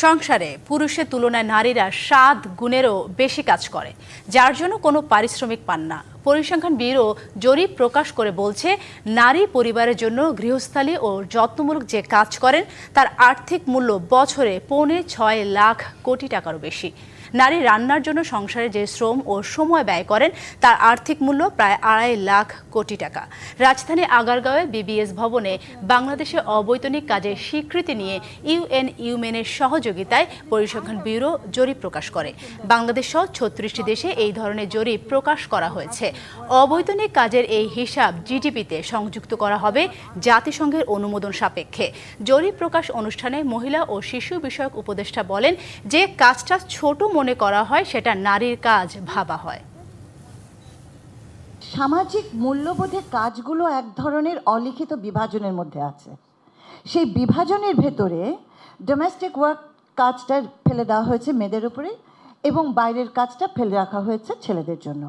সংসারে পুরুষের তুলনায় নারীরা 7 গুণেরও বেশি কাজ করে, যার জন্য কোনো পারিশ্রমিক পান না। পরিসংখ্যান ব্যুরো জরিপ প্রকাশ করে বলছে, নারী পরিবারের জন্য গৃহস্থালী ও যত্নমূলক যে কাজ করেন তার আর্থিক মূল্য বছরে 6.25 লাখ কোটি টাকারও বেশি। নারী রান্নার জন্য সংসারে যে শ্রম ও সময় ব্যয় করেন তার আর্থিক মূল্য প্রায় 2.5 লাখ কোটি টাকা। রাজধানী আগারগাঁওয়ে বিবিএস ভবনে বাংলাদেশে অবৈতনিক কাজের স্বীকৃতি নিয়ে ইউএন ইউমেনের সহযোগিতায় পরিসংখ্যান ব্যুরো জরিপ প্রকাশ করে। বাংলাদেশ সহ 36টি দেশে এই ধরনের জরিপ প্রকাশ করা হয়েছে। অবৈতনিক কাজের এই হিসাব জিডিপিতে সংযুক্ত করা হবে জাতিসংঘের অনুমোদন সাপেক্ষে। জরিপ প্রকাশ অনুষ্ঠানে মহিলা ও শিশু বিষয়ক উপদেষ্টা বলেন, যে কাজটা ছোট মনে করা হয় সেটা নারীর কাজ ভাবা হয়। সামাজিক মূল্যবোধের কাজগুলো এক ধরনের অলিখিত বিভাজনের মধ্যে আছে। সেই বিভাজনের ভেতরে ডোমেস্টিক ওয়ার্ক কাজটা ফেলে দেওয়া হয়েছে মেয়েদের উপরে এবং বাইরের কাজটা ফেলে রাখা হয়েছে ছেলেদের জন্য।